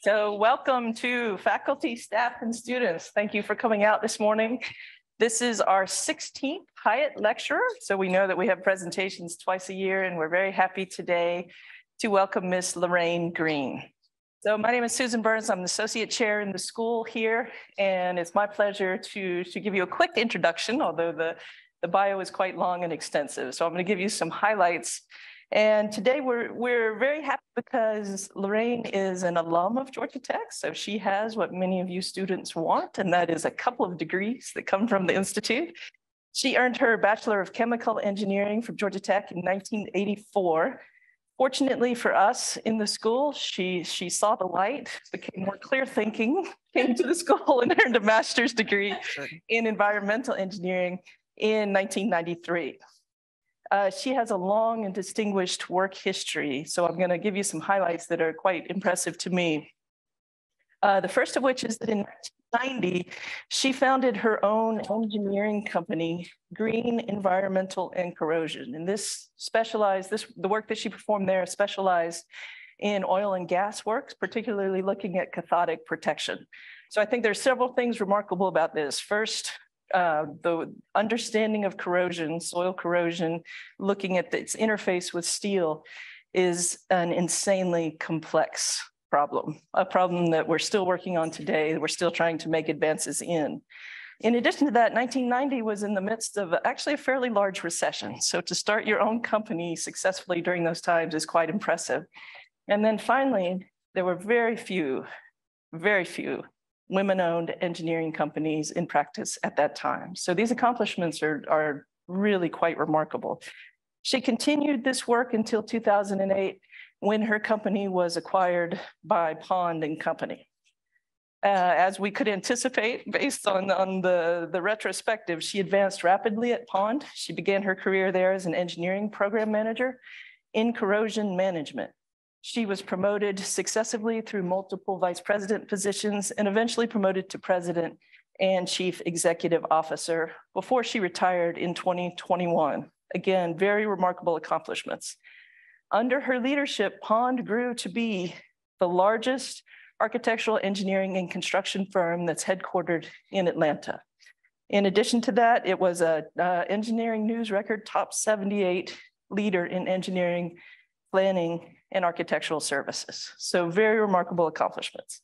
So welcome to faculty, staff, and students. Thank you for coming out this morning. This is our 16th Hyatt lecture. So we know that we have presentations twice a year, and we're very happy today to welcome Ms. Lorraine Green. So my name is Susan Burns. I'm the associate chair in the school here, and it's my pleasure to give you a quick introduction, although the bio is quite long and extensive. So I'm going to give you some highlights. And today we're very happy because Lorraine is an alum of Georgia Tech. So she has what many of you students want, and that is a couple of degrees that come from the Institute. She earned her Bachelor of Chemical Engineering from Georgia Tech in 1984. Fortunately for us in the school, she saw the light, became more clear thinking, came to the school and earned a master's degree in environmental engineering in 1993. She has a long and distinguished work history, so I'm going to give you some highlights that are quite impressive to me. The first of which is that in 1990, she founded her own engineering company, Green Environmental and Corrosion. And the work that she performed there specialized in oil and gas works, particularly looking at cathodic protection. So I think there's several things remarkable about this. First, the understanding of corrosion, soil corrosion, looking at its interface with steel is an insanely complex problem, a problem that we're still working on today, we're still trying to make advances in. In addition to that, 1990 was in the midst of actually a fairly large recession. So to start your own company successfully during those times is quite impressive. And then finally, there were very few women-owned engineering companies in practice at that time. So these accomplishments are really quite remarkable. She continued this work until 2008, when her company was acquired by Pond & Company. As we could anticipate, based on the retrospective, she advanced rapidly at Pond. She began her career there as an engineering program manager in corrosion management. She was promoted successively through multiple vice president positions and eventually promoted to president and chief executive officer before she retired in 2021. Again, very remarkable accomplishments. Under her leadership, Pond grew to be the largest architectural engineering and construction firm that's headquartered in Atlanta. In addition to that, it was a Engineering News Record top 78 leader in engineering, planning, and architectural services. So very remarkable accomplishments.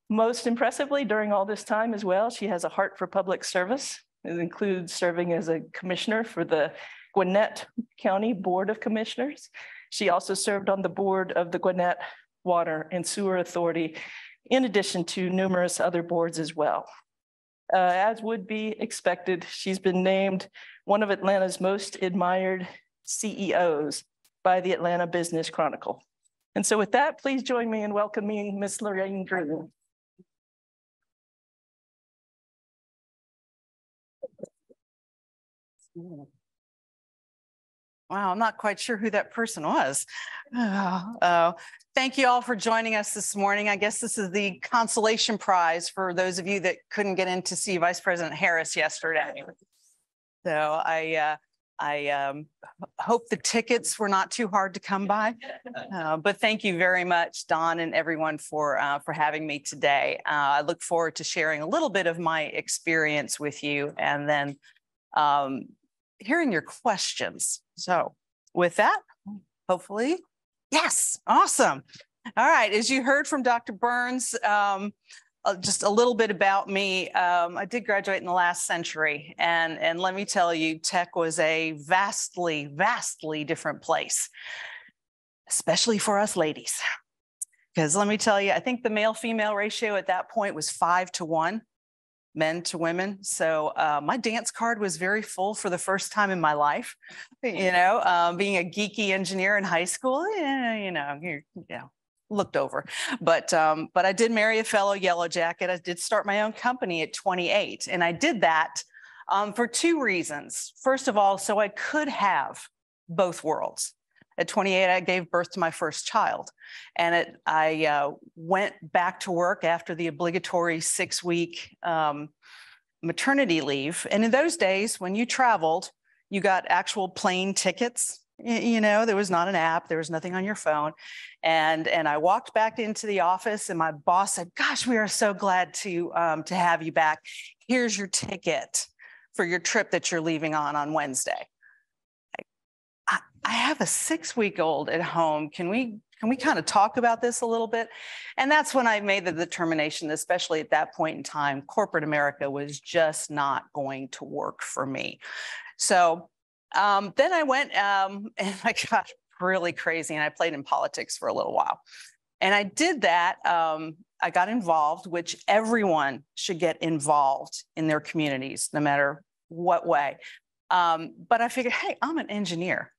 Most impressively, during all this time as well, she has a heart for public service. It includes serving as a commissioner for the Gwinnett County Board of Commissioners. She also served on the board of the Gwinnett Water and Sewer Authority, in addition to numerous other boards as well. As would be expected, she's been named one of Atlanta's most admired CEOs by the Atlanta Business Chronicle. And so with that, please join me in welcoming Ms. Lorraine Green. Wow, I'm not quite sure who that person was. Thank you all for joining us this morning. I guess this is the consolation prize for those of you that couldn't get in to see Vice President Harris yesterday. So I hope the tickets were not too hard to come by, but thank you very much, Don and everyone for having me today. I look forward to sharing a little bit of my experience with you and then hearing your questions. So with that, hopefully, yes, awesome. All right, as you heard from Dr. Burns, just a little bit about me. I did graduate in the last century, and let me tell you, Tech was a vastly, vastly different place, especially for us ladies. Because let me tell you, I think the male-female ratio at that point was 5-to-1, men to women. So my dance card was very full for the first time in my life. You know, being a geeky engineer in high school, looked over. But I did marry a fellow Yellow Jacket. I did start my own company at 28. And I did that for two reasons. First of all, so I could have both worlds. At 28, I gave birth to my first child. And I went back to work after the obligatory 6-week maternity leave. And in those days, when you traveled, you got actual plane tickets You know, there was not an app, there was nothing on your phone. And I walked back into the office and my boss said, gosh, we are so glad to have you back. Here's your ticket for your trip that you're leaving on Wednesday. I have a 6-week-old at home. Can we kind of talk about this a little bit? And that's when I made the determination, especially at that point in time, corporate America was just not going to work for me. So then I went and I got really crazy and I played in politics for a little while. And I did that. I got involved, which everyone should get involved in their communities, no matter what way. But I figured, hey, I'm an engineer.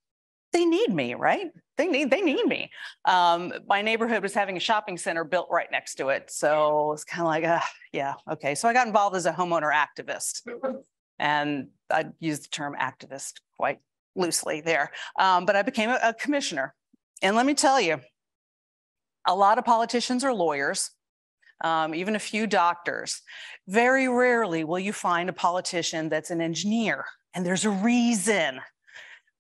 They need me, right? They need me. My neighborhood was having a shopping center built right next to it. So it's kind of like, yeah, okay. So I got involved as a homeowner activist. And I use the term activist quite loosely there. But I became a commissioner. And let me tell you, a lot of politicians are lawyers, even a few doctors. Very rarely will you find a politician that's an engineer. And there's a reason,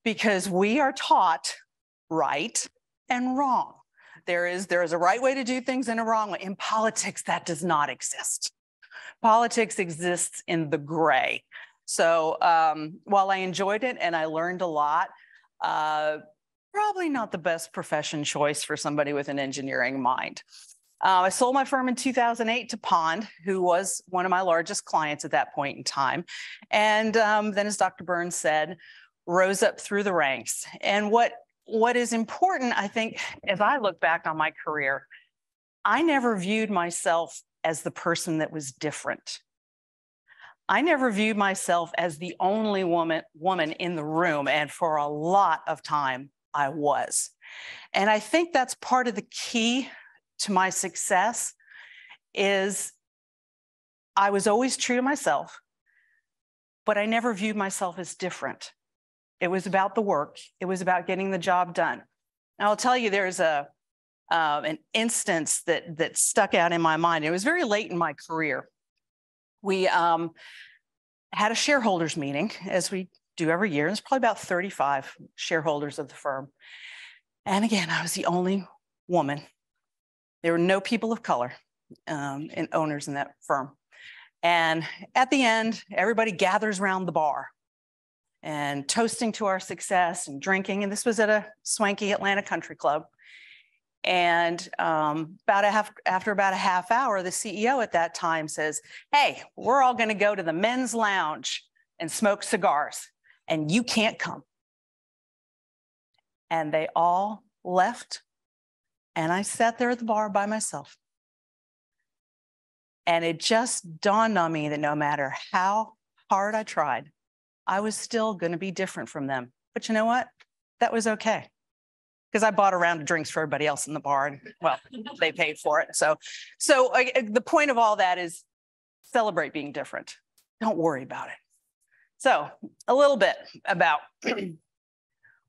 because we are taught right and wrong. There is a right way to do things and a wrong way. In politics, that does not exist. Politics exists in the gray. So while I enjoyed it and I learned a lot, probably not the best profession choice for somebody with an engineering mind. I sold my firm in 2008 to Pond, who was one of my largest clients at that point in time. And then, as Dr. Burns said, rose up through the ranks. And what is important, I think, as I look back on my career, I never viewed myself as the person that was different. I never viewed myself as the only woman in the room, and for a lot of time, I was. And I think that's part of the key to my success is I was always true to myself, but I never viewed myself as different. It was about the work. It was about getting the job done. And I'll tell you, there's an instance that stuck out in my mind. It was very late in my career. We had a shareholders meeting, as we do every year. There's probably about 35 shareholders of the firm. And again, I was the only woman. There were no people of color and owners in that firm. And at the end, everybody gathers around the bar and toasting to our success and drinking. And this was at a swanky Atlanta country club. And after about a half hour, the CEO at that time says, hey, we're all going to go to the men's lounge and smoke cigars, and you can't come. And they all left. And I sat there at the bar by myself. And it just dawned on me that no matter how hard I tried, I was still going to be different from them. But you know what? That was okay. Because I bought a round of drinks for everybody else in the bar, and well, they paid for it. So the point of all that is celebrate being different. Don't worry about it. So a little bit about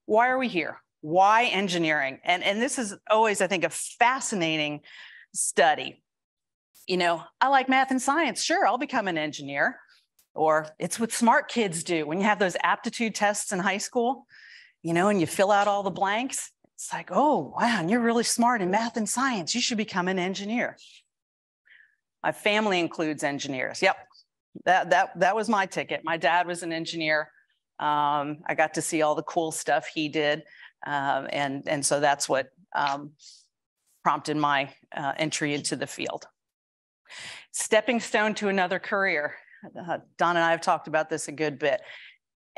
why are we here? Why engineering? And this is always, I think, a fascinating study. You know, I like math and science. Sure, I'll become an engineer. Or it's what smart kids do when you have those aptitude tests in high school, you know, and you fill out all the blanks. It's like, oh, wow, and you're really smart in math and science. You should become an engineer. My family includes engineers. Yep, that was my ticket. My dad was an engineer. I got to see all the cool stuff he did. And so that's what prompted my entry into the field. Stepping stone to another career. Don and I have talked about this a good bit.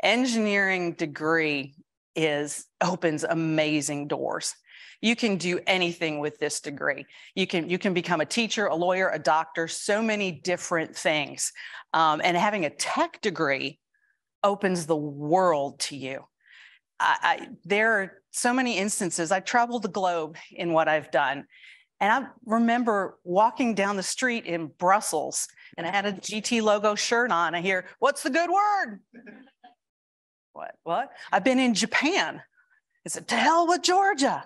Engineering degree opens amazing doors. You can do anything with this degree. You can become a teacher, a lawyer, a doctor, so many different things. And having a tech degree opens the world to you. There are so many instances. I've traveled the globe in what I've done. And I remember walking down the street in Brussels and I had a GT logo shirt on. I hear, what's the good word? What? I've been in Japan. I said, to hell with Georgia.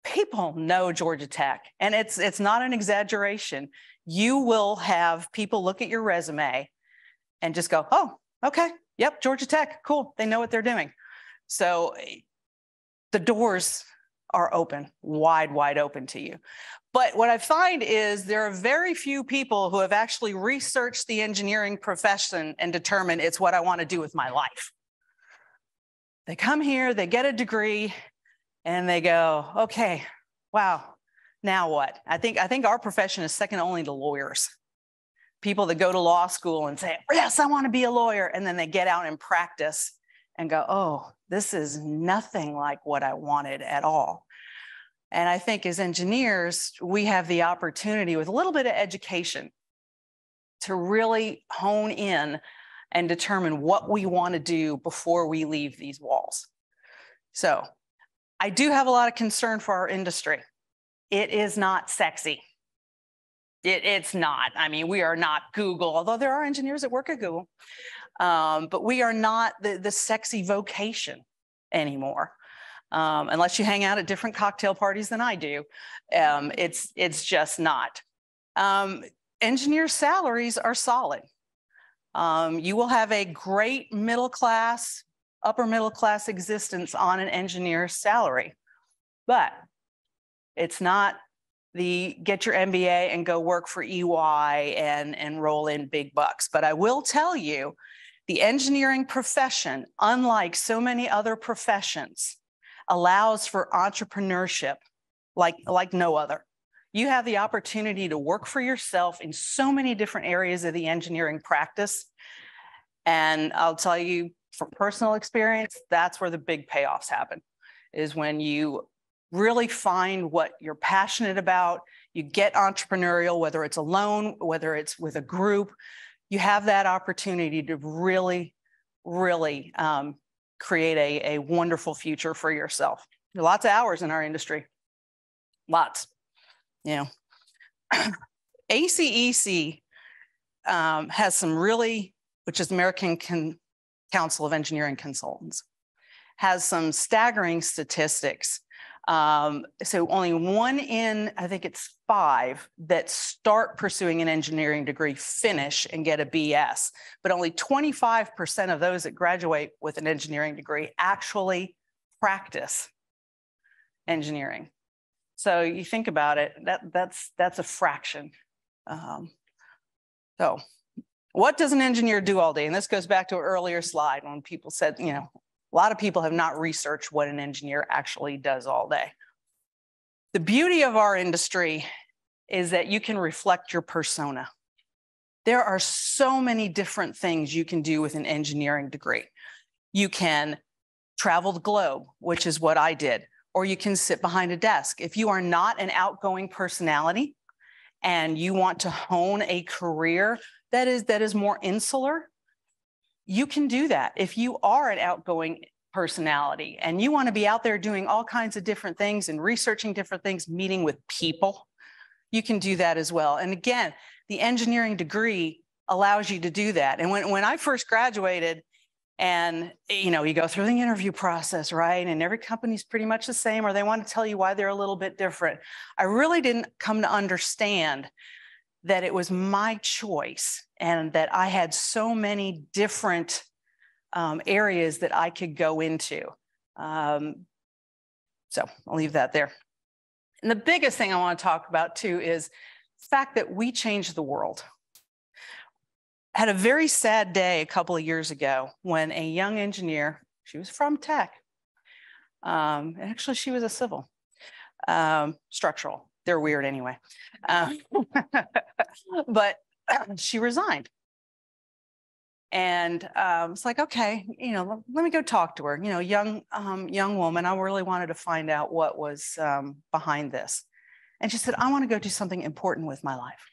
People know Georgia Tech, and it's not an exaggeration. You will have people look at your resume and just go, oh, okay, yep, Georgia Tech, cool. They know what they're doing. So the doors are open, wide open to you. But what I find is there are very few people who have actually researched the engineering profession and determined it's what I want to do with my life. They come here, they get a degree, and they go, okay, wow, now what? I think our profession is second only to lawyers. People that go to law school and say, yes, I want to be a lawyer. And then they get out and practice and go, oh, this is nothing like what I wanted at all. And I think as engineers, we have the opportunity with a little bit of education to really hone in and determine what we want to do before we leave these walls. So I do have a lot of concern for our industry. It is not sexy. It's not. I mean, we are not Google, although there are engineers that work at Google, but we are not the sexy vocation anymore. Unless you hang out at different cocktail parties than I do, it's just not. Engineer salaries are solid. You will have a great middle class, upper middle class existence on an engineer's salary, but it's not the get your MBA and go work for EY and roll in big bucks. But I will tell you, the engineering profession, unlike so many other professions, allows for entrepreneurship like no other. You have the opportunity to work for yourself in so many different areas of the engineering practice. And I'll tell you from personal experience, that's where the big payoffs happen, is when you really find what you're passionate about, you get entrepreneurial, whether it's alone, whether it's with a group, you have that opportunity to really create a wonderful future for yourself. There are lots of hours in our industry, lots, you know. ACEC has some really, which is American Council of Engineering Consultants, has some staggering statistics. So only 1 in, I think it's 5 that start pursuing an engineering degree finish and get a BS, but only 25% of those that graduate with an engineering degree actually practice engineering. So you think about it, that's a fraction. So what does an engineer do all day? And this goes back to an earlier slide when people said, you know, a lot of people have not researched what an engineer actually does all day. The beauty of our industry is that you can reflect your persona. There are so many different things you can do with an engineering degree. You can travel the globe, which is what I did, or you can sit behind a desk. If you are not an outgoing personality and you want to hone a career that is more insular, you can do that. If you are an outgoing personality and you want to be out there doing all kinds of different things and researching different things, meeting with people, you can do that as well. And again, the engineering degree allows you to do that. And when I first graduated, and you know, you go through the interview process, right? And every company's pretty much the same, or they want to tell you why they're a little bit different. I really didn't come to understand that it was my choice and that I had so many different areas that I could go into. So I'll leave that there. And the biggest thing I want to talk about too is the fact that we changed the world. I had a very sad day a couple of years ago when a young engineer, she was from tech, actually she was a civil, structural. They're weird anyway. But she resigned. And it's like, okay, you know, let me go talk to her. You know, young woman, I really wanted to find out what was behind this. And she said, I want to go do something important with my life.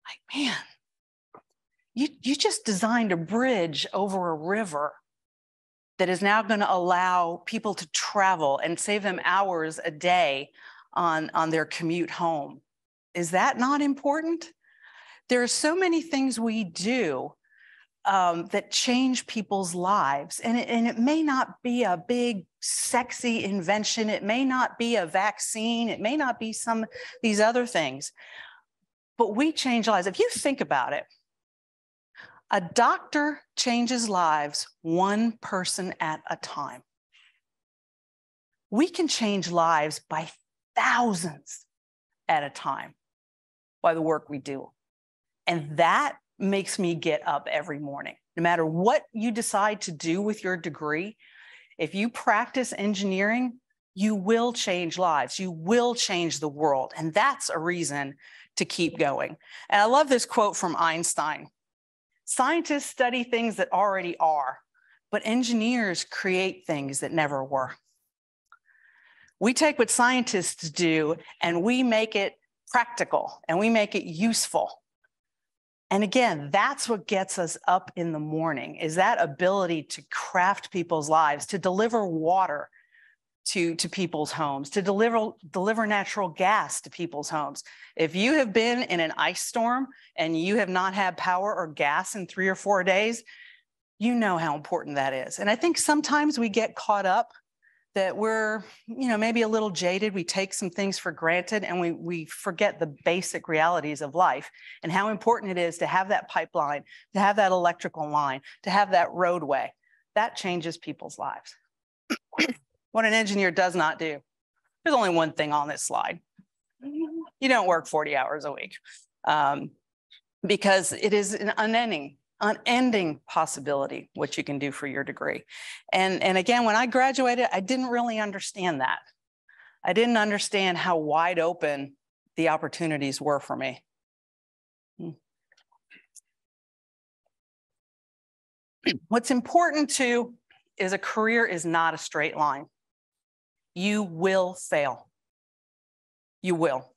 Like, man, you just designed a bridge over a river that is now going to allow people to travel and save them hours a day on their commute home. Is that not important? There are so many things we do that change people's lives. And it may not be a big, sexy invention. It may not be a vaccine. It may not be some these other things. But we change lives. If you think about it, a doctor changes lives one person at a time. We can change lives by thousands at a time by the work we do. And that makes me get up every morning. No matter what you decide to do with your degree, if you practice engineering, you will change lives. You will change the world. And that's a reason to keep going. And I love this quote from Einstein. Scientists study things that already are, but engineers create things that never were. We take what scientists do and we make it practical and we make it useful. And again, that's what gets us up in the morning, is that ability to craft people's lives, to deliver water to people's homes, to deliver natural gas to people's homes. If you have been in an ice storm and you have not had power or gas in 3 or 4 days, you know how important that is. And I think sometimes we get caught up that we're, maybe a little jaded. We take some things for granted and we forget the basic realities of life and how important it is to have that pipeline, to have that electrical line, to have that roadway. That changes people's lives. What an engineer does not do. There's only one thing on this slide. You don't work 40 hours a week because it is an unending possibility what you can do for your degree. And again, when I graduated, I didn't really understand that. I didn't understand how wide open the opportunities were for me. What's important too is a career is not a straight line. You will fail. You will.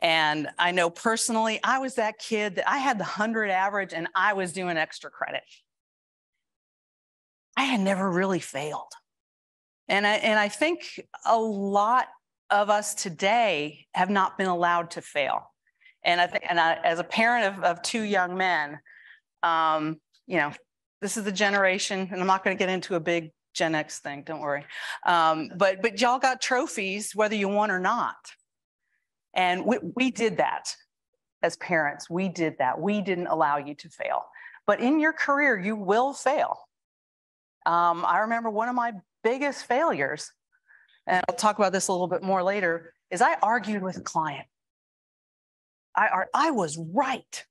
And I know personally, I was that kid that I had the 100 average and I was doing extra credit. I had never really failed. And I think a lot of us today have not been allowed to fail. And as a parent of 2 young men, this is the generation, and I'm not going to get into a big Gen X thing, don't worry. But y'all got trophies whether you won or not. And we did that as parents. We did that. We didn't allow you to fail. But in your career, you will fail. I remember one of my biggest failures, and I'll talk about this a little bit more later, is I argued with a client. I was right.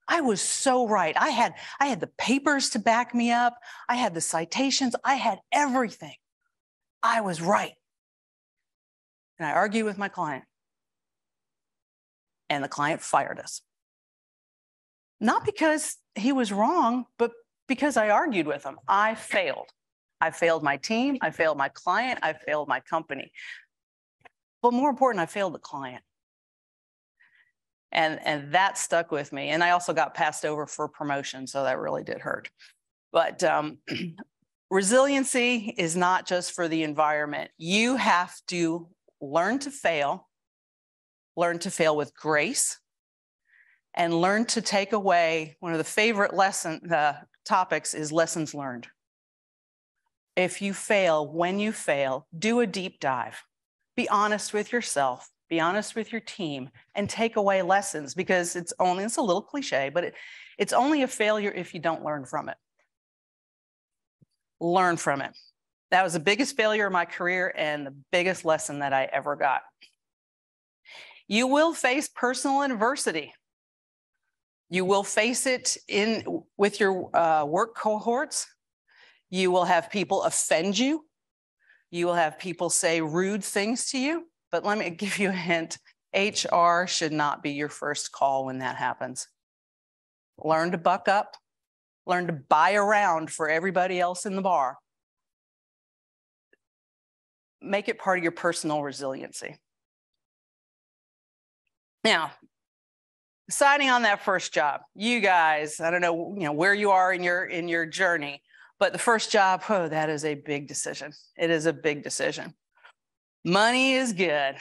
I was so right. I had the papers to back me up. I had the citations. I had everything. I was right. And I argued with my client. And the client fired us. Not because he was wrong, but because I argued with him. I failed. I failed my team. I failed my client. I failed my company. But more important, I failed the client. And that stuck with me. And I also got passed over for promotion, so that really did hurt. But resiliency is not just for the environment. You have to learn to fail with grace, and learn to take away. One of the favorite topics is lessons learned. If you fail, when you fail, do a deep dive. Be honest with yourself. Be honest with your team and take away lessons, because it's a little cliche, but it's only a failure if you don't learn from it. Learn from it. That was the biggest failure of my career and the biggest lesson that I ever got. You will face personal adversity. You will face it with your work cohorts. You will have people offend you. You will have people say rude things to you. But let me give you a hint. HR should not be your first call when that happens. Learn to buck up. Learn to buy around for everybody else in the bar. Make it part of your personal resiliency. Now, deciding on that first job, you guys, I don't know, where you are in your journey, but the first job, that is a big decision. It is a big decision. Money is good,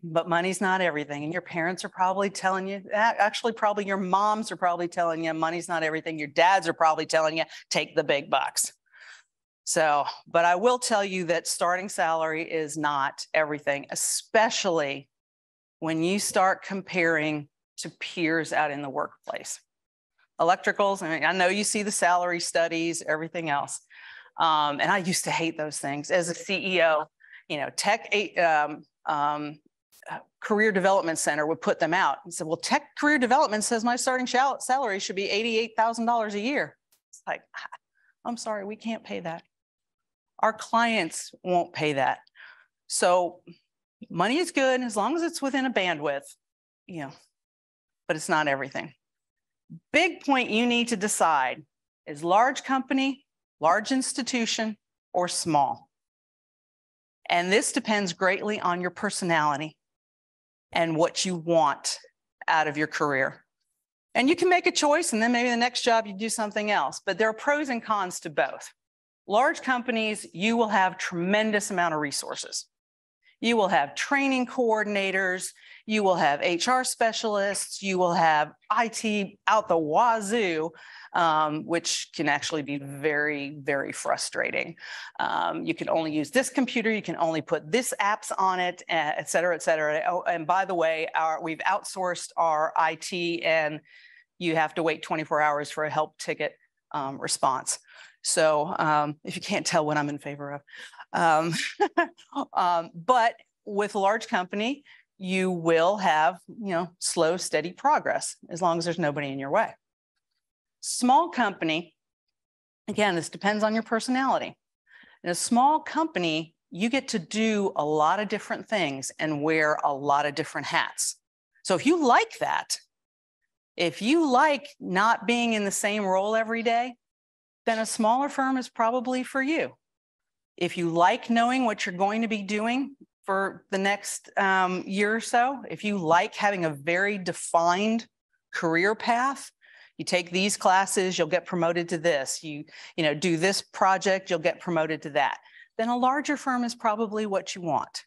but money's not everything. And your parents are probably telling you, actually, probably your moms are probably telling you money's not everything. Your dads are probably telling you, take the big bucks. So, but I will tell you that starting salary is not everything, especially when you start comparing to peers out in the workplace. Electricals, I know you see the salary studies, everything else. And I used to hate those things as a CEO. Career Development Center would put them out and said, well, Tech Career Development says my starting salary should be $88,000 a year. It's like, I'm sorry, we can't pay that. Our clients won't pay that. So money is good as long as it's within a bandwidth, but it's not everything. Big point you need to decide is large company, large institution, or small. And this depends greatly on your personality and what you want out of your career. And you can make a choice and then maybe the next job you do something else, but there are pros and cons to both. Large companies, you will have tremendous amount of resources. You will have training coordinators, you will have HR specialists, you will have IT out the wazoo, which can actually be very, very frustrating. You can only use this computer, you can only put this apps on it, et cetera, et cetera. Oh, and by the way, we've outsourced our IT and you have to wait 24 hours for a help ticket response. So if you can't tell what I'm in favor of. But with a large company, you will have, slow, steady progress as long as there's nobody in your way. Small company, again, this depends on your personality. In a small company, you get to do a lot of different things and wear a lot of different hats. So if you like that, if you like not being in the same role every day, then a smaller firm is probably for you. If you like knowing what you're going to be doing for the next year or so, if you like having a very defined career path, you take these classes, you'll get promoted to this. You do this project, you'll get promoted to that. Then a larger firm is probably what you want.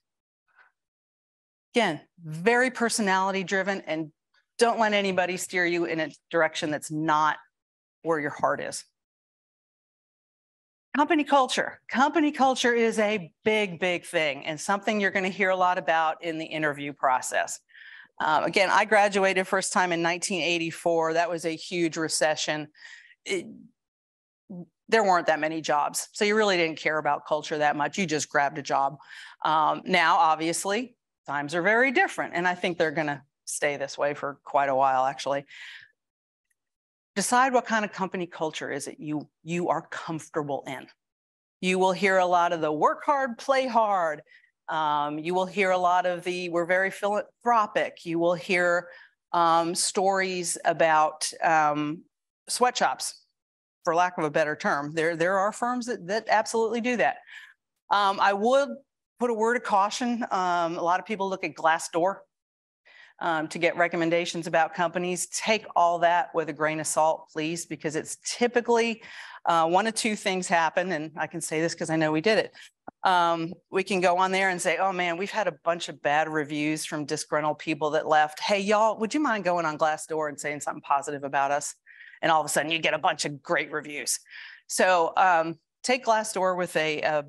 Again, very personality driven, and don't let anybody steer you in a direction that's not where your heart is. Company culture. Company culture is a big, big thing and something you're going to hear a lot about in the interview process. Again, I graduated first time in 1984. That was a huge recession. There weren't that many jobs, so you really didn't care about culture that much. You just grabbed a job. Now, obviously, times are very different, and I think they're going to stay this way for quite a while, actually. Decide what kind of company culture is it you are comfortable in. You will hear a lot of the work hard, play hard. You will hear a lot of the we're very philanthropic. You will hear stories about sweatshops, for lack of a better term. There are firms that absolutely do that. I would put a word of caution. A lot of people look at Glassdoor to get recommendations about companies. Take all that with a grain of salt, please, because it's typically one of two things happen. And I can say this because I know we did it. We can go on there and say, oh man, we've had a bunch of bad reviews from disgruntled people that left. Hey, y'all, would you mind going on Glassdoor and saying something positive about us? And all of a sudden you get a bunch of great reviews. So take Glassdoor with a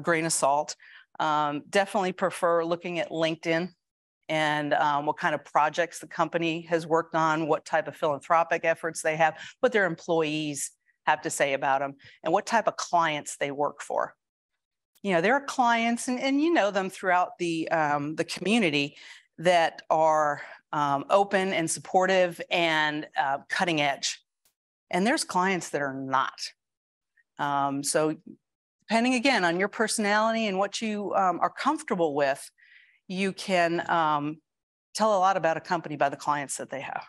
grain of salt. Definitely prefer looking at LinkedIn and what kind of projects the company has worked on, what type of philanthropic efforts they have, what their employees have to say about them, and what type of clients they work for. There are clients, and you know them throughout the community that are open and supportive and cutting edge. And there's clients that are not. So depending, again, on your personality and what you are comfortable with, you can tell a lot about a company by the clients that they have.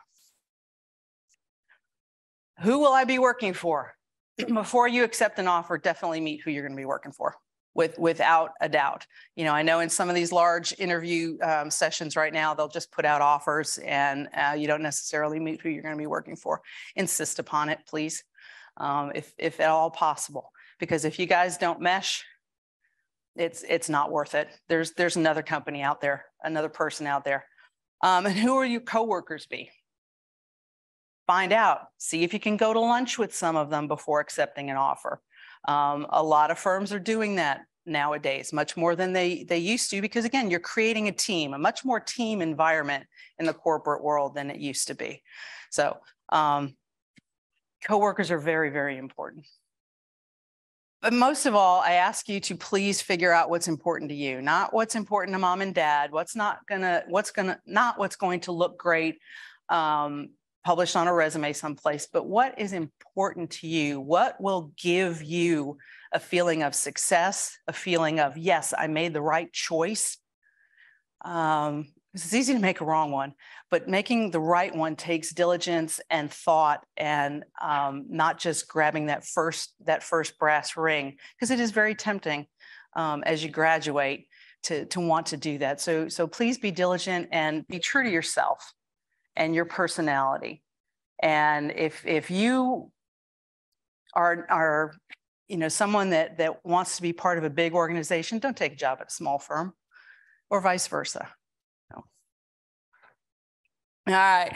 Who will I be working for? Before you accept an offer, definitely meet who you're going to be working for, without a doubt. I know in some of these large interview sessions right now, they'll just put out offers and you don't necessarily meet who you're going to be working for. Insist upon it, please, if at all possible, because if you guys don't mesh, it's not worth it. There's another company out there, another person out there. And who will your coworkers be? Find out. See if you can go to lunch with some of them before accepting an offer. A lot of firms are doing that nowadays, much more than they used to, because again, you're creating a team, a much more team environment in the corporate world than it used to be. So coworkers are very, very important. But most of all, I ask you to please figure out what's important to you, not what's important to mom and dad, what's going to look great published on a resume someplace, but what is important to you? What will give you a feeling of success, a feeling of, yes, I made the right choice. It's easy to make a wrong one, but making the right one takes diligence and thought, and not just grabbing that first brass ring, because it is very tempting as you graduate to want to do that. So please be diligent and be true to yourself and your personality. And if you are someone that wants to be part of a big organization, don't take a job at a small firm, or vice versa. No. All right.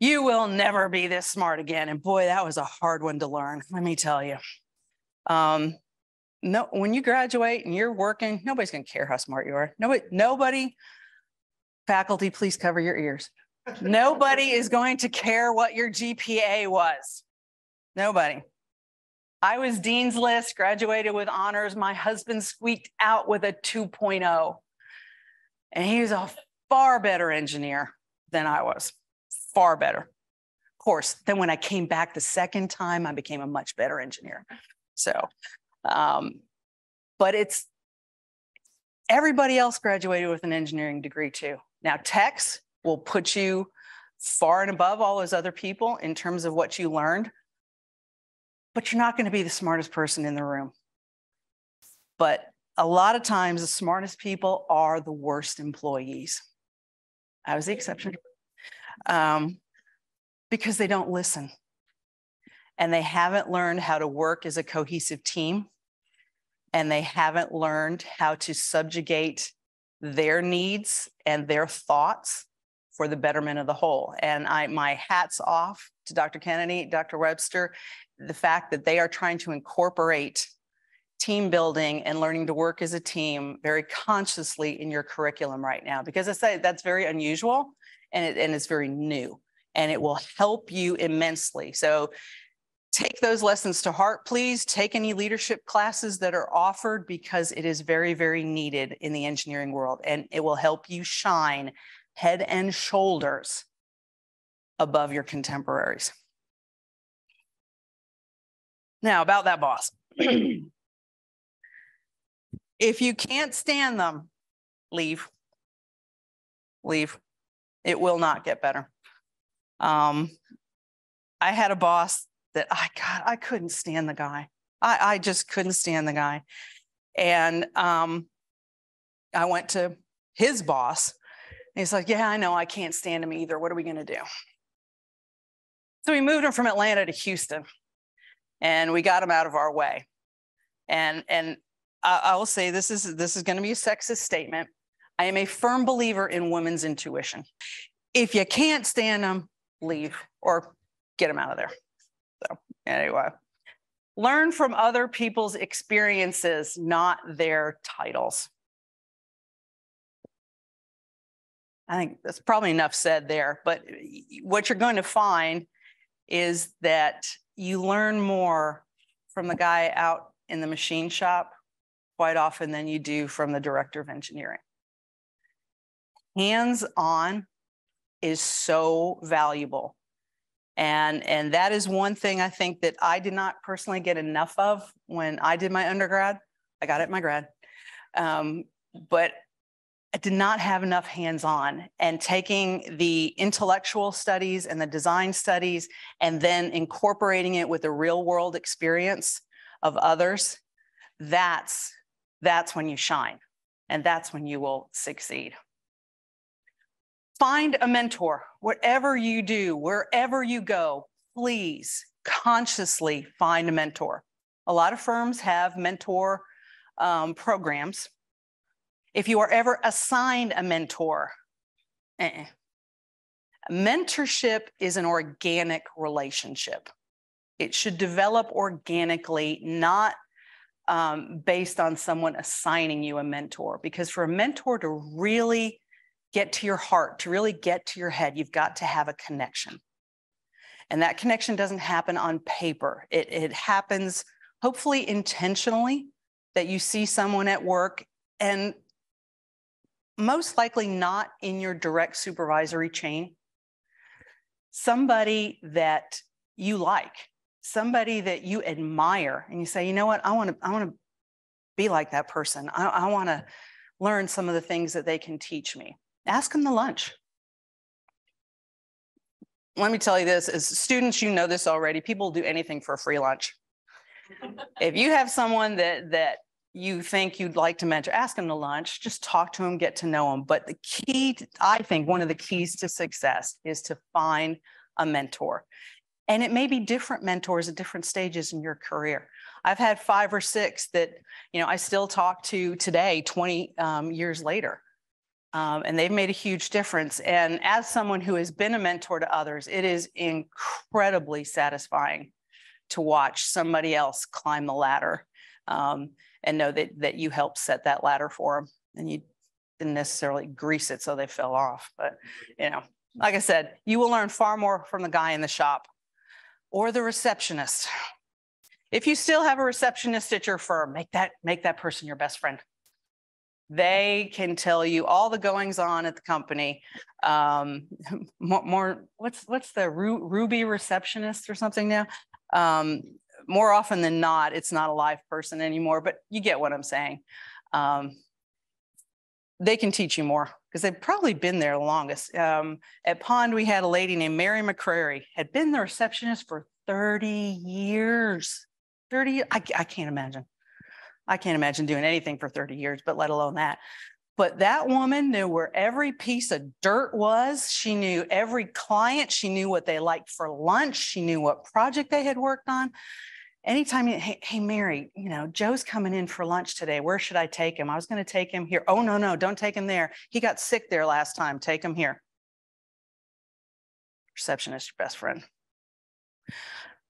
You will never be this smart again. And boy, that was a hard one to learn, let me tell you. No, when you graduate and you're working, nobody's going to care how smart you are. Nobody, faculty, please cover your ears. Nobody is going to care what your GPA was. Nobody. I was Dean's List, graduated with honors. My husband squeaked out with a 2.0. And he was a far better engineer than I was. Far better. Of course, then when I came back the second time, I became a much better engineer. So, but it's everybody else graduated with an engineering degree too. Now, techs will put you far and above all those other people in terms of what you learned, but you're not going to be the smartest person in the room. But a lot of times, the smartest people are the worst employees. I was the exception. Because they don't listen. And they haven't learned how to work as a cohesive team. And they haven't learned how to subjugate their needs and their thoughts for the betterment of the whole. And my hat's off to Dr. Kennedy, Dr. Webster, the fact that they are trying to incorporate team building and learning to work as a team very consciously in your curriculum right now, because I say that's very unusual and it's very new, and it will help you immensely. So take those lessons to heart, please. Take any leadership classes that are offered, because it is very, very needed in the engineering world, and it will help you shine head and shoulders above your contemporaries. Now, about that boss. If you can't stand them, leave. Leave. It will not get better. I had a boss that I couldn't stand the guy. I just couldn't stand the guy. And I went to his boss. And he's like, yeah, I know, I can't stand him either. What are we going to do? So we moved him from Atlanta to Houston, and we got him out of our way. And I will say this is going to be a sexist statement. I am a firm believer in women's intuition. If you can't stand them, leave or get them out of there. So anyway, learn from other people's experiences, not their titles. I think that's probably enough said there, but what you're going to find is that you learn more from the guy out in the machine shop quite often than you do from the director of engineering. Hands-on is so valuable. And that is one thing I think that I did not personally get enough of when I did my undergrad. I got it in my grad. But I did not have enough hands-on, and taking the intellectual studies and the design studies and then incorporating it with the real world experience of others, that's when you shine, and that's when you will succeed. Find a mentor. Whatever you do, wherever you go, please consciously find a mentor. A lot of firms have mentor programs. If you are ever assigned a mentor, mentorship is an organic relationship. It should develop organically, not based on someone assigning you a mentor. Because for a mentor to really get to your heart, to really get to your head, you've got to have a connection. And that connection doesn't happen on paper. It happens hopefully intentionally, that you see someone at work, and most likely not in your direct supervisory chain, somebody that you like, somebody that you admire, and you say, you know what, I want to be like that person. I want to learn some of the things that they can teach me. Ask them to lunch. Let me tell you this, as students, you know this already, people do anything for a free lunch. If you have someone that you think you'd like to mentor, ask them to lunch, just talk to them, get to know them. But the key, I think one of the keys to success is to find a mentor. And it may be different mentors at different stages in your career. I've had 5 or 6 that, I still talk to today, 20 years later. And they've made a huge difference. And as someone who has been a mentor to others, it is incredibly satisfying to watch somebody else climb the ladder, and know that you helped set that ladder for them, and you didn't necessarily grease it so they fell off. But, like I said, you will learn far more from the guy in the shop or the receptionist. If you still have a receptionist at your firm, make that person your best friend. They can tell you all the goings on at the company. What's the Ruby receptionist or something now? More often than not, it's not a live person anymore, but you get what I'm saying. They can teach you more because they've probably been there the longest. At Pond, we had a lady named Mary McCrary, had been the receptionist for 30 years. 30, I can't imagine. I can't imagine doing anything for 30 years, but let alone that. But that woman knew where every piece of dirt was. She knew every client. She knew what they liked for lunch. She knew what project they had worked on. Anytime, hey, Mary, Joe's coming in for lunch today. Where should I take him? I was going to take him here. Oh, no, don't take him there. He got sick there last time. Take him here. Receptionist, your best friend.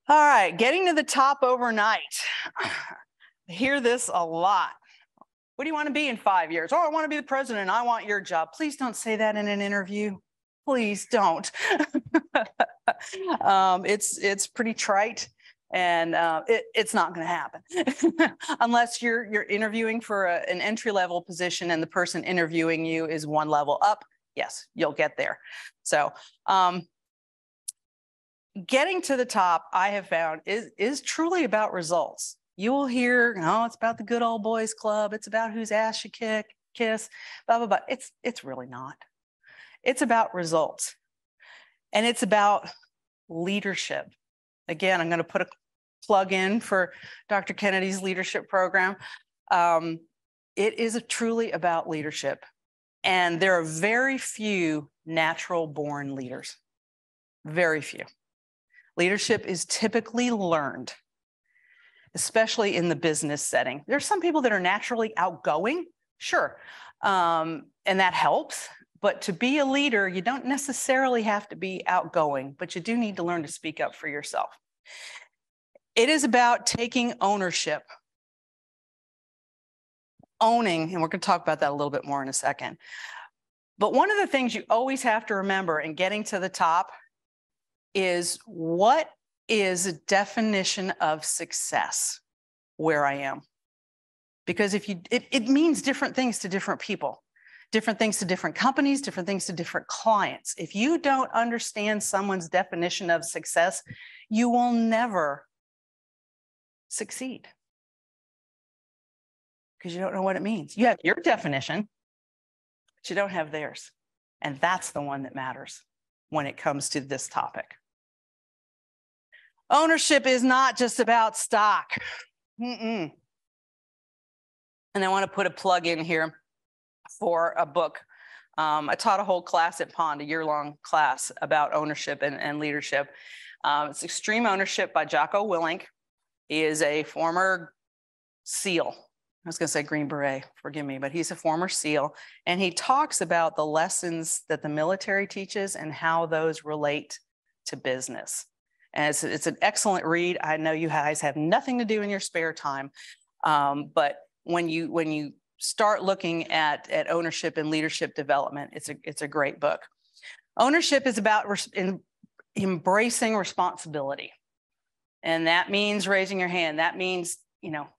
All right, getting to the top overnight. I hear this a lot. What do you want to be in 5 years? Oh, I want to be the president. I want your job. Please don't say that in an interview. Please don't. It's pretty trite, and it's not going to happen unless you're interviewing for an entry-level position and the person interviewing you is one level up. Yes, you'll get there. So getting to the top, I have found, is truly about results. You will hear, it's about the good old boys club. It's about whose ass you kiss, blah, blah, blah. It's really not. It's about results. And it's about leadership. Again, I'm going to put a plug in for Dr. Kennedy's leadership program. It is truly about leadership. And there are very few natural born leaders. Very few. Leadership is typically learned, especially in the business setting. There's some people that are naturally outgoing, sure, and that helps. But to be a leader, you don't necessarily have to be outgoing, but you do need to learn to speak up for yourself. It is about taking ownership, owning, and we're going to talk about that a little bit more in a second. But one of the things you always have to remember in getting to the top is, what is a definition of success where I am? Because it means different things to different people, different things to different companies, different things to different clients. If you don't understand someone's definition of success, you will never succeed because you don't know what it means. You have your definition, but you don't have theirs. And that's the one that matters when it comes to this topic. Ownership is not just about stock. And I want to put a plug in here for a book. I taught a whole class at Pond, a year-long class about ownership and leadership. It's Extreme Ownership by Jocko Willink. He is a former SEAL. I was going to say Green Beret, forgive me, but he's a former SEAL. And he talks about the lessons that the military teaches and how those relate to business. And it's an excellent read. I know you guys have nothing to do in your spare time, but when you start looking at ownership and leadership development, it's a great book. Ownership is about embracing responsibility. And that means raising your hand. That means,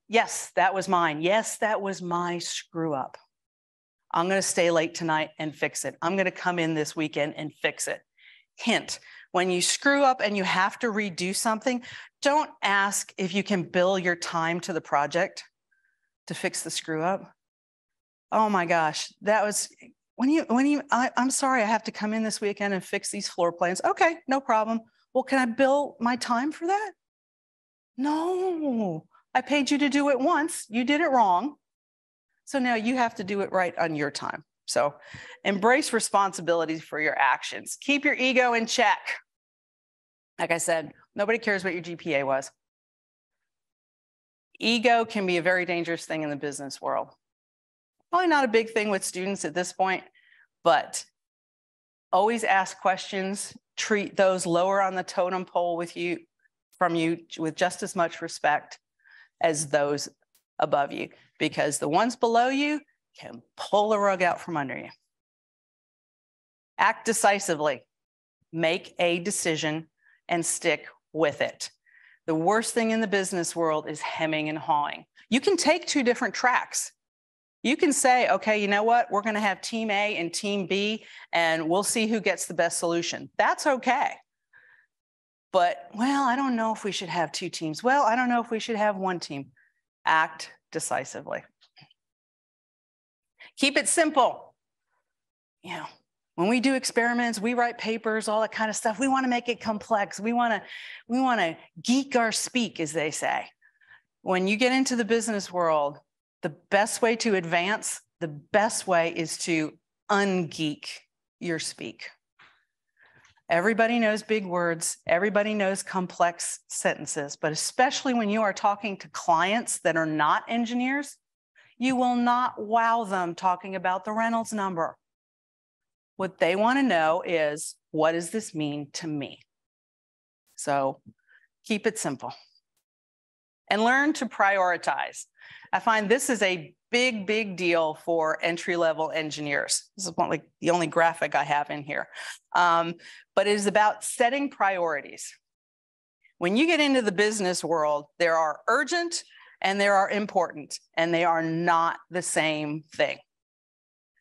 yes, that was mine. Yes, that was my screw up. I'm going to stay late tonight and fix it. I'm going to come in this weekend and fix it. Hint, when you screw up and you have to redo something, don't ask if you can bill your time to the project to fix the screw up. Oh my gosh, that was I'm sorry, I have to come in this weekend and fix these floor plans. Okay, no problem. Well, can I bill my time for that? No, I paid you to do it once. You did it wrong. So now you have to do it right on your time. So embrace responsibility for your actions. Keep your ego in check. Like I said, nobody cares what your GPA was. Ego can be a very dangerous thing in the business world. Probably not a big thing with students at this point, but always ask questions. Treat those lower on the totem pole with you with just as much respect as those above you, because the ones below you can pull the rug out from under you. Act decisively. Make a decision and stick with it. The worst thing in the business world is hemming and hawing. You can take two different tracks. You can say, okay, you know what? We're going to have team A and team B, and we'll see who gets the best solution. That's okay. But, well, I don't know if we should have two teams. Well, I don't know if we should have one team. Act decisively. Keep it simple. When we do experiments, we write papers, all that kind of stuff. We want to make it complex. We want to geek our speak, as they say. When you get into the business world, the best way to advance, the best way is to ungeek your speak. Everybody knows big words. Everybody knows complex sentences, but especially when you are talking to clients that are not engineers, you will not wow them talking about the Reynolds number. What they want to know is, what does this mean to me? So keep it simple and learn to prioritize. I find this is a big, big deal for entry-level engineers. This is like the only graphic I have in here. But it is about setting priorities. When you get into the business world, there are urgent and there are important, and they are not the same thing.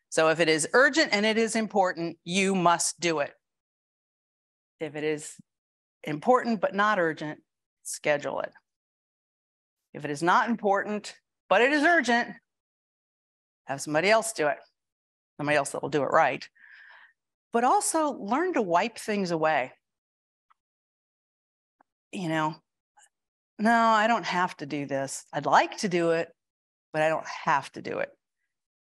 So if it is urgent and it is important, you must do it. If it is important but not urgent, schedule it. If it is not important, but it is urgent, have somebody else do it. Somebody else that will do it right. But also learn to wipe things away. No, I don't have to do this. I'd like to do it, but I don't have to do it.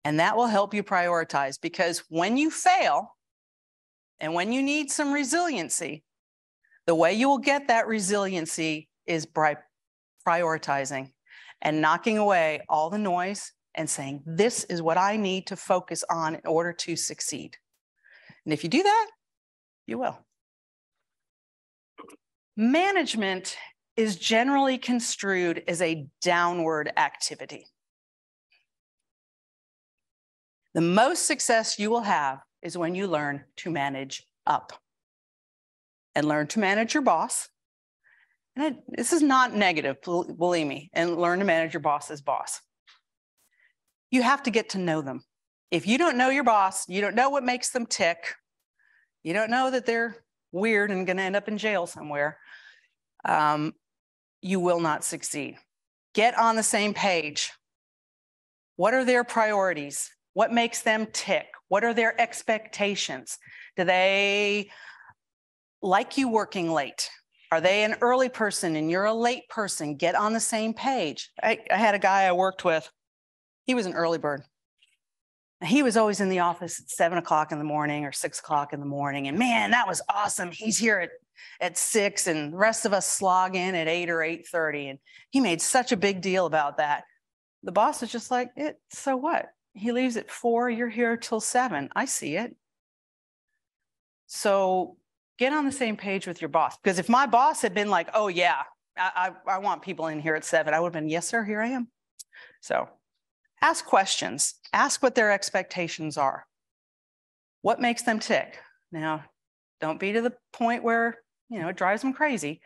And that will help you prioritize, because when you fail and when you need some resiliency, the way you will get that resiliency is by prioritizing and knocking away all the noise and saying, this is what I need to focus on in order to succeed. And if you do that, you will. Management is generally construed as a downward activity. The most success you will have is when you learn to manage up and learn to manage your boss. And this is not negative, believe me, and learn to manage your boss's boss. You have to get to know them. If you don't know your boss, you don't know what makes them tick, you don't know that they're weird and going to end up in jail somewhere, you will not succeed. Get on the same page. What are their priorities? What makes them tick? What are their expectations? Do they like you working late? Are they an early person and you're a late person? Get on the same page. I had a guy I worked with. He was an early bird. He was always in the office at 7 o'clock in the morning or 6 o'clock in the morning. And man, that was awesome. He's here at 6 and the rest of us slog in at 8 or 8:30. And he made such a big deal about that. The boss was just like, so what? He leaves at 4, you're here till 7. I see it. So get on the same page with your boss. Because if my boss had been like, oh yeah, I want people in here at 7, I would have been, yes, sir, here I am. So ask questions. Ask what their expectations are. What makes them tick? Now, don't be to the point where, it drives them crazy,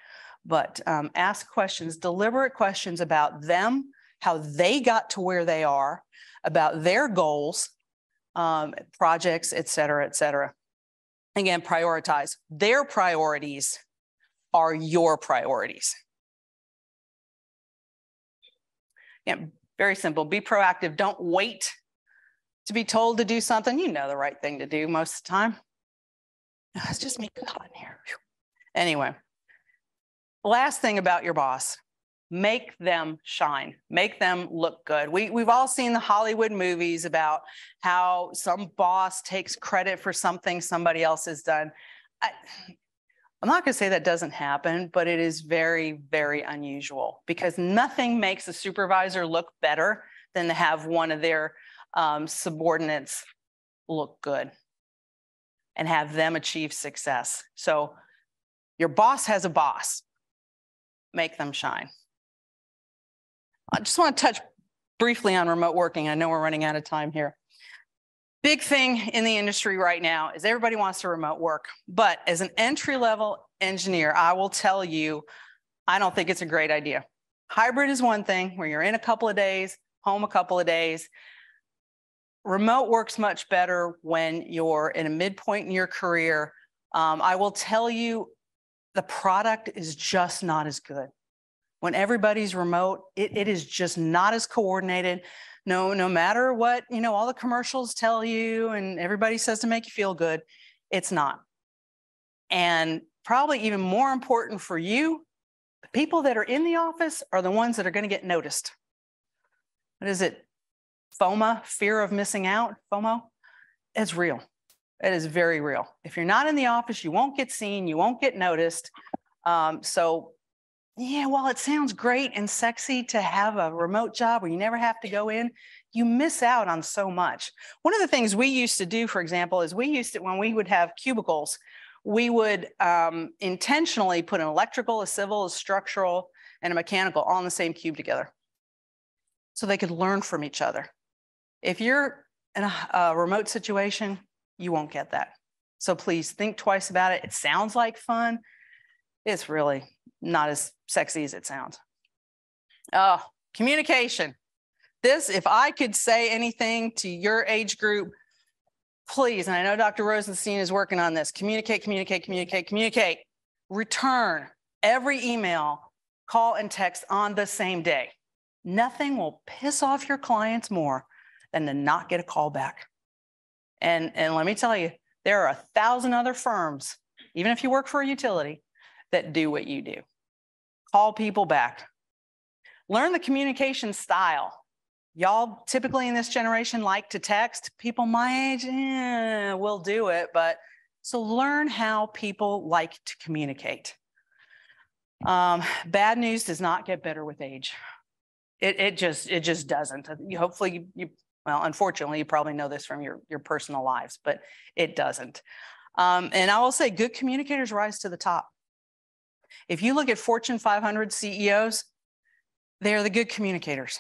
but ask questions, deliberate questions about them, how they got to where they are, about their goals, projects, et cetera, et cetera. Again, prioritize. Their priorities are your priorities. Yeah, very simple. Be proactive. Don't wait to be told to do something. You know the right thing to do most of the time. It's just me in here. Anyway, last thing about your boss, make them shine, make them look good. We've all seen the Hollywood movies about how some boss takes credit for something somebody else has done. I'm not going to say that doesn't happen, but it is very, very unusual because nothing makes a supervisor look better than to have one of their subordinates look good and have them achieve success. So your boss has a boss, make them shine. I just want to touch briefly on remote working. I know we're running out of time here. Big thing in the industry right now is everybody wants to remote work, but as an entry-level engineer, I will tell you, I don't think it's a great idea. Hybrid is one thing where you're in a couple of days, home a couple of days. Remote works much better when you're in a midpoint in your career. I will tell you, the product is just not as good. When everybody's remote, it is just not as coordinated. No matter what, all the commercials tell you and everybody says to make you feel good, it's not. And probably even more important for you, the people that are in the office are the ones that are going to get noticed. What is it? FOMO, fear of missing out, FOMO? It's real. It is very real. If you're not in the office, you won't get seen, you won't get noticed. So yeah, while it sounds great and sexy to have a remote job where you never have to go in, you miss out on so much. One of the things we used to do, for example, is when we would have cubicles, we would intentionally put an electrical, a civil, a structural, and a mechanical all in the same cube together so they could learn from each other. If you're in a remote situation, you won't get that. So please think twice about it. It sounds like fun. It's really not as sexy as it sounds. Oh, communication. This, if I could say anything to your age group, please, and I know Dr. Rosenstein is working on this, communicate, communicate, communicate, communicate. Return every email, call, and text on the same day. Nothing will piss off your clients more than to not get a call back. And let me tell you, there are 1,000 other firms, even if you work for a utility, that do what you do. Call people back. Learn the communication style. Y'all typically in this generation like to text. People my age will do it, but so learn how people like to communicate. Bad news does not get better with age. It just doesn't. Hopefully well, unfortunately, you probably know this from your personal lives, but it doesn't. And I will say good communicators rise to the top. If you look at Fortune 500 CEOs, they're the good communicators,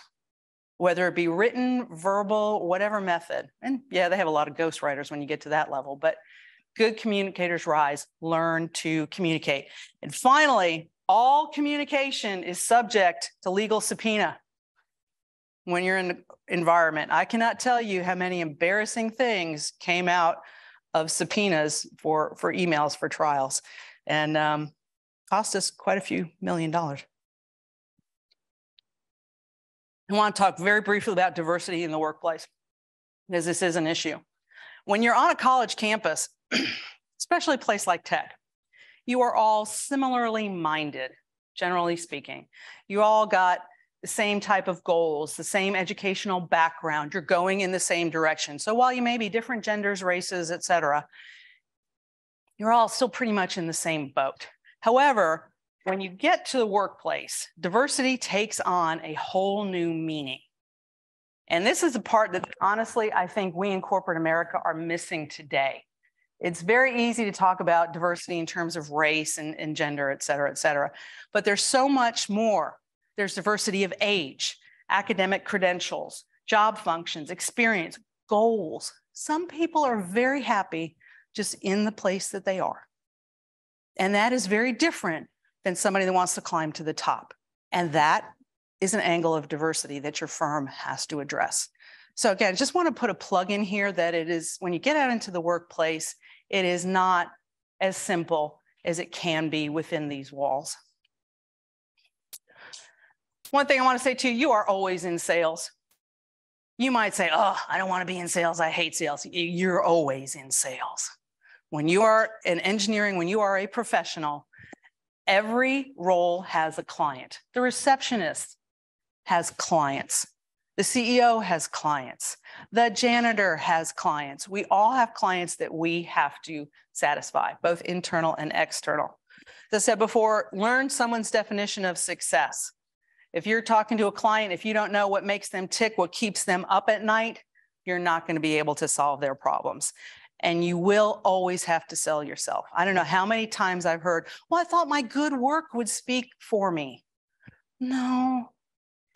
whether it be written, verbal, whatever method. And yeah, they have a lot of ghostwriters when you get to that level, but good communicators rise, learn to communicate. And finally, all communication is subject to legal subpoena when you're in the environment. I cannot tell you how many embarrassing things came out of subpoenas for emails for trials, and cost us quite a few $1 million. I want to talk very briefly about diversity in the workplace, because this is an issue. When you're on a college campus, especially a place like Tech, you are all similarly minded, generally speaking. You all got the same type of goals, the same educational background. You're going in the same direction. So while you may be different genders, races, et cetera, you're all still pretty much in the same boat. However, when you get to the workplace, diversity takes on a whole new meaning. And this is the part that honestly, I think we in corporate America are missing today. It's very easy to talk about diversity in terms of race and gender, et cetera, but there's so much more. There's diversity of age, academic credentials, job functions, experience, goals. Some people are very happy just in the place that they are. And that is very different than somebody that wants to climb to the top. And that is an angle of diversity that your firm has to address. So again, just want to put a plug in here that it is, when you get out into the workplace, it is not as simple as it can be within these walls. One thing I want to say to you, you are always in sales. You might say, oh, I don't want to be in sales. I hate sales. You're always in sales. When you are in engineering, when you are a professional, every role has a client. The receptionist has clients. The CEO has clients. The janitor has clients. We all have clients that we have to satisfy, both internal and external. As I said before, learn someone's definition of success. If you're talking to a client, if you don't know what makes them tick, what keeps them up at night, you're not going to be able to solve their problems. And you will always have to sell yourself. I don't know how many times I've heard, well, I thought my good work would speak for me. No,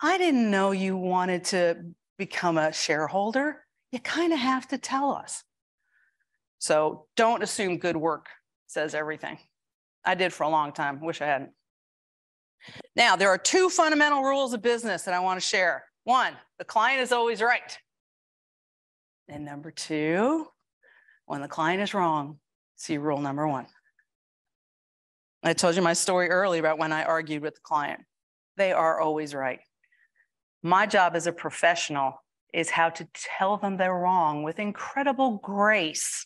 I didn't know you wanted to become a shareholder. You kind of have to tell us. So don't assume good work says everything. I did for a long time. Wish I hadn't. Now, there are two fundamental rules of business that I want to share. One, the client is always right. And number two, when the client is wrong, see rule number one. I told you my story earlier about when I argued with the client. They are always right. My job as a professional is how to tell them they're wrong with incredible grace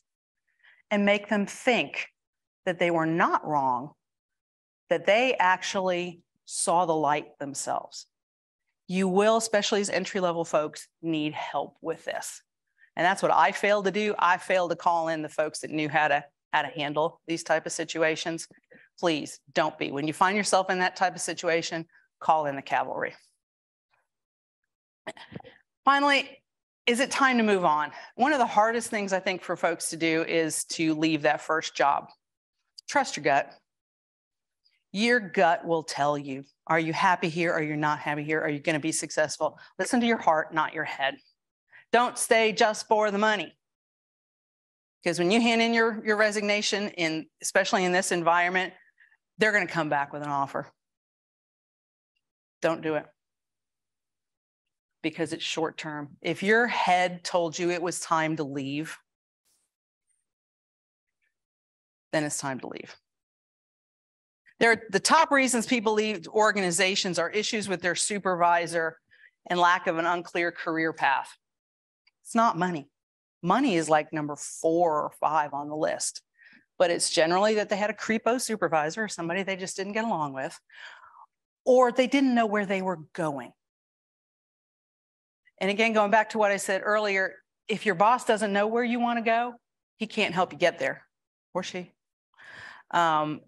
and make them think that they were not wrong, that they actually saw the light themselves. You will, especially as entry-level folks, need help with this. And that's what I failed to do. I failed to call in the folks that knew how to handle these type of situations. Please don't be. When you find yourself in that type of situation, call in the cavalry. Finally, is it time to move on? One of the hardest things I think for folks to do is to leave that first job. Trust your gut. Your gut will tell you, are you happy here? Are you not happy here? Are you going to be successful? Listen to your heart, not your head. Don't stay just for the money. Because when you hand in your resignation, especially in this environment, they're going to come back with an offer. Don't do it. Because it's short term. If your head told you it was time to leave, then it's time to leave. The top reasons people leave organizations are issues with their supervisor and lack of an unclear career path. It's not money. Money is like number 4 or 5 on the list, but it's generally that they had a creepo supervisor, somebody they just didn't get along with, or they didn't know where they were going. And again, going back to what I said earlier, if your boss doesn't know where you want to go, he can't help you get there, or she.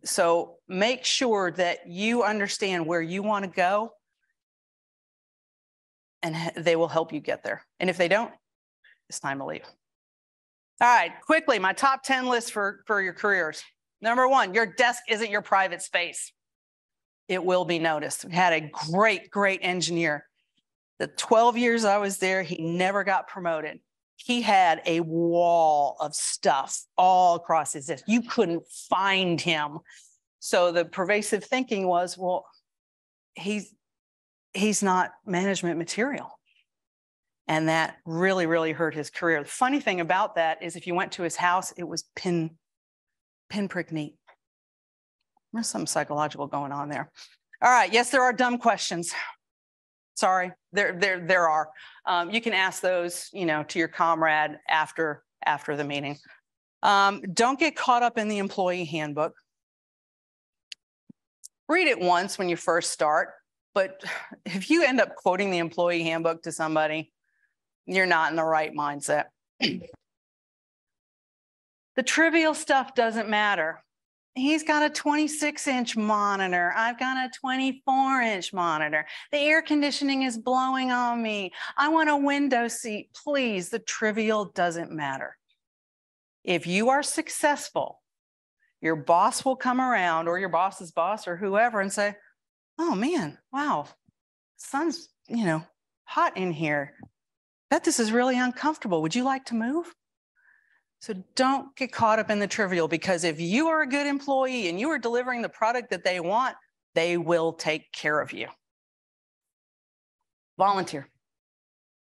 So make sure that you understand where you want to go, and they will help you get there. And if they don't, it's time to leave. All right, quickly, my top 10 list for your careers. Number 1, your desk isn't your private space. It will be noticed. We had a great engineer. The 12 years I was there, he never got promoted. He had a wall of stuff all across his desk. You couldn't find him. So the pervasive thinking was, well, he's not management material. And that really hurt his career. The funny thing about that is if you went to his house, it was pinprick neat. There's some psychological going on there. All right, yes, there are dumb questions. Sorry, there are. You can ask those, to your comrade after the meeting. Don't get caught up in the employee handbook. Read it once when you first start, but if you end up quoting the employee handbook to somebody, you're not in the right mindset. The trivial stuff doesn't matter. He's got a 26-inch monitor. I've got a 24-inch monitor. The air conditioning is blowing on me. I want a window seat. Please, the trivial doesn't matter. If you are successful, your boss will come around, or your boss's boss, or whoever, and say, oh man, wow, sun's, hot in here. Bet this is really uncomfortable. Would you like to move? So don't get caught up in the trivial, because if you are a good employee and you are delivering the product that they want, they will take care of you. Volunteer.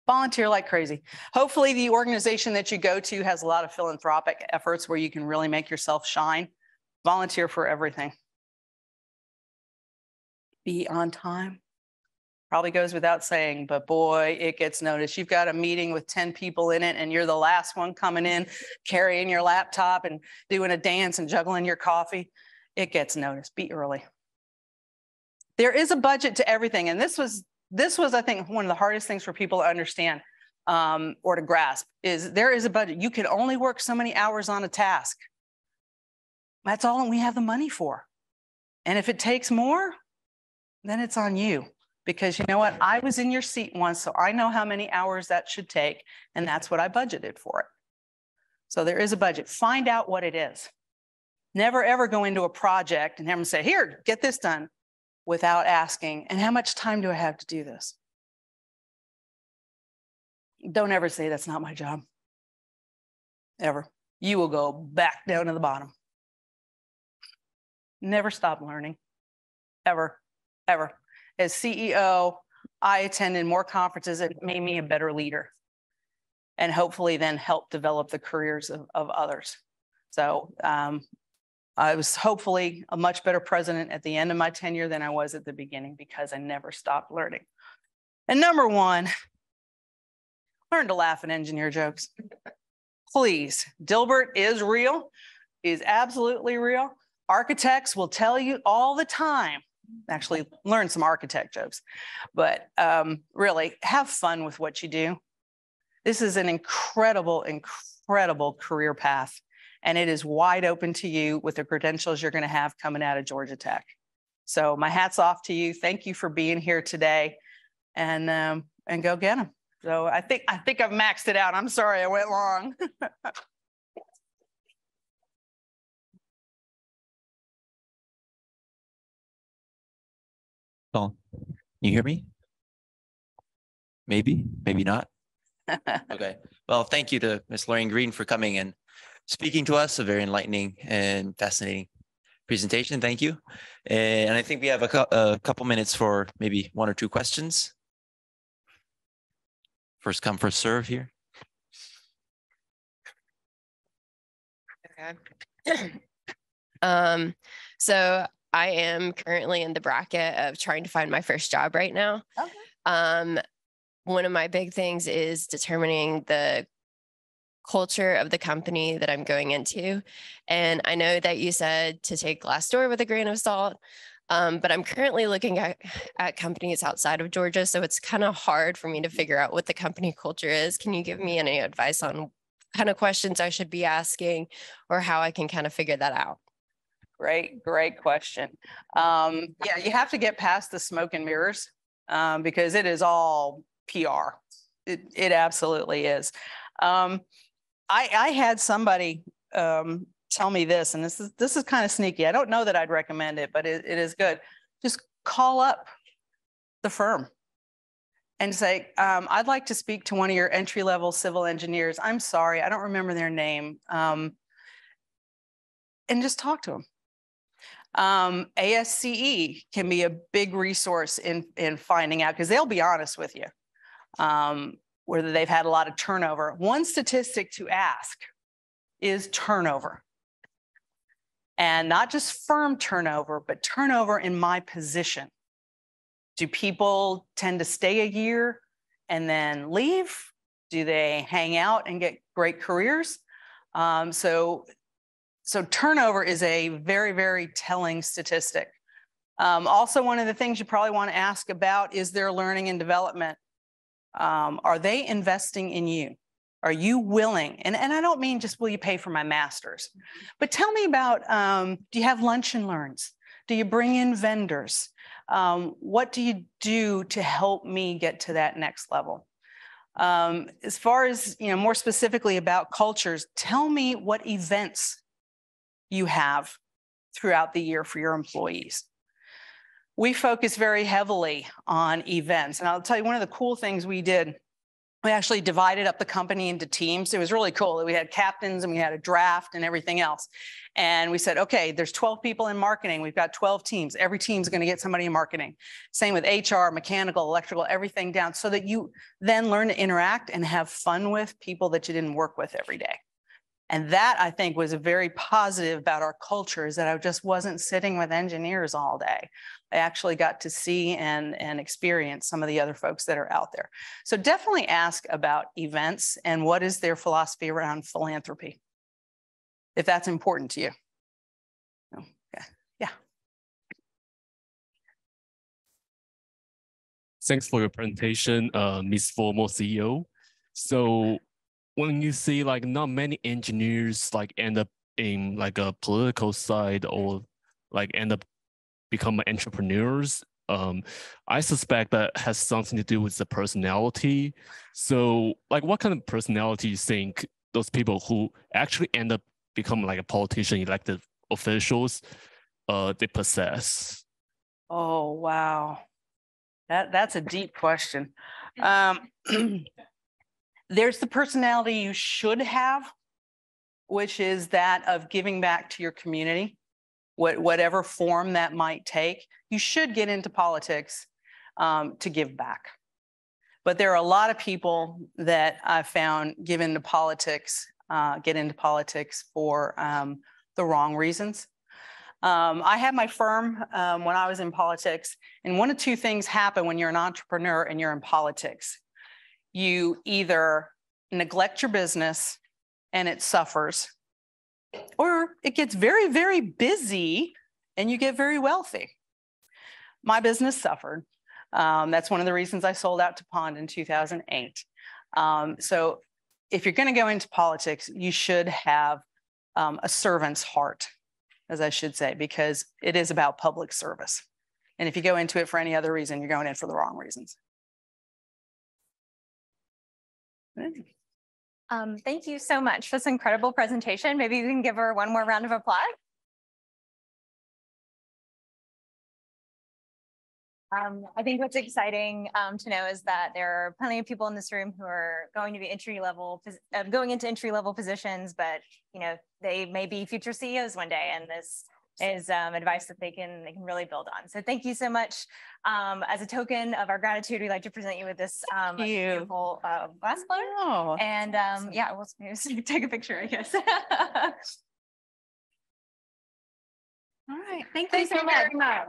Volunteer like crazy. Hopefully the organization that you go to has a lot of philanthropic efforts where you can really make yourself shine. Volunteer for everything. Be on time. Probably goes without saying, but boy, it gets noticed. You've got a meeting with 10 people in it and you're the last one coming in, carrying your laptop and doing a dance and juggling your coffee. It gets noticed. Be early. There is a budget to everything. And this was, I think, one of the hardest things for people to understand or to grasp is there is a budget. You can only work so many hours on a task. That's all we have the money for. And if it takes more, then it's on you. Because you know what? I was in your seat once, so I know how many hours that should take, and that's what I budgeted for it. So there is a budget. Find out what it is. Never, ever go into a project and have them say, here, get this done, without asking, and how much time do I have to do this? Don't ever say that's not my job. Ever. You will go back down to the bottom. Never stop learning. Ever, ever. As CEO, I attended more conferences that made me a better leader and hopefully then help develop the careers of others. So I was hopefully a much better president at the end of my tenure than I was at the beginning because I never stopped learning. And number one, learn to laugh at engineer jokes. Please, Dilbert is real, is absolutely real. Architects will tell you all the time. Actually learn some architect jokes, but really have fun with what you do. This is an incredible, incredible career path, and it is wide open to you with the credentials you're going to have coming out of Georgia Tech. So my hat's off to you. Thank you for being here today, and go get them. So I think I've maxed it out. I'm sorry I went long. Oh, you hear me? Maybe, maybe not. Okay. Well, thank you to Ms. Lorraine Green for coming and speaking to us. A very enlightening and fascinating presentation. Thank you. And I think we have a couple minutes for maybe one or two questions. First come, first serve here. Okay. So I am currently in the bracket of trying to find my first job right now. Okay. One of my big things is determining the culture of the company that I'm going into. And I know that you said to take Glassdoor with a grain of salt, but I'm currently looking at companies outside of Georgia. So it's kind of hard for me to figure out what the company culture is. Can you give me any advice on what kind of questions I should be asking or how I can kind of figure that out? Great question. Yeah, you have to get past the smoke and mirrors because it is all PR. It absolutely is. I had somebody tell me this, and this is kind of sneaky. I don't know that I'd recommend it, but it is good. Just call up the firm and say, I'd like to speak to one of your entry-level civil engineers. I'm sorry, I don't remember their name. And just talk to them. ASCE can be a big resource in finding out, because they'll be honest with you, whether they've had a lot of turnover. One statistic to ask is turnover. And not just firm turnover, but turnover in my position. Do people tend to stay a year and then leave? Do they hang out and get great careers? So turnover is a very, very telling statistic. Also, one of the things you probably want to ask about is their learning and development. Are they investing in you? Are you willing? And I don't mean just, will you pay for my master's? But tell me about, do you have lunch and learns? Do you bring in vendors? What do you do to help me get to that next level? As far as, more specifically about cultures, tell me what events you have throughout the year for your employees. We focus very heavily on events. And I'll tell you, one of the cool things we did we actually divided up the company into teams. It was really cool. We had captains and we had a draft and everything else. And we said, okay, there's 12 people in marketing. We've got 12 teams. Every team's going to get somebody in marketing. Same with HR, mechanical, electrical, everything down, so that you then learn to interact and have fun with people that you didn't work with every day. And that, I think, was a very positive about our culture, is that I just wasn't sitting with engineers all day. I actually got to see and experience some of the other folks that are out there. So definitely ask about events and what is their philosophy around philanthropy, if that's important to you. Okay. Yeah. Thanks for your presentation, Ms. Formal CEO. So when you see like not many engineers like end up in like a political side or like end up becoming entrepreneurs, I suspect that has something to do with the personality. So like what kind of personality you think those people who actually end up becoming like a politician, elected officials, they possess? Oh, wow. That's a deep question. There's the personality you should have, which is that of giving back to your community, whatever form that might take. You should get into politics to give back. But there are a lot of people that I've found get into politics for the wrong reasons. I had my firm when I was in politics, and one of two things happen when you're an entrepreneur and you're in politics. You either neglect your business and it suffers, or it gets very, very busy and you get very wealthy. My business suffered. That's one of the reasons I sold out to Pond in 2008. So if you're going to go into politics, you should have a servant's heart, as I should say, because it is about public service. And if you go into it for any other reason, you're going in for the wrong reasons. Thank you so much for this incredible presentation. Maybe we can give her one more round of applause. I think what's exciting to know is that there are plenty of people in this room who are going to be going into entry-level positions, but they may be future CEOs one day, and this is advice that they can really build on. So thank you so much. As a token of our gratitude, we'd like to present you with this beautiful glass blower. Oh. And yeah, we'll take a picture, I guess. All right. Thank you so very much.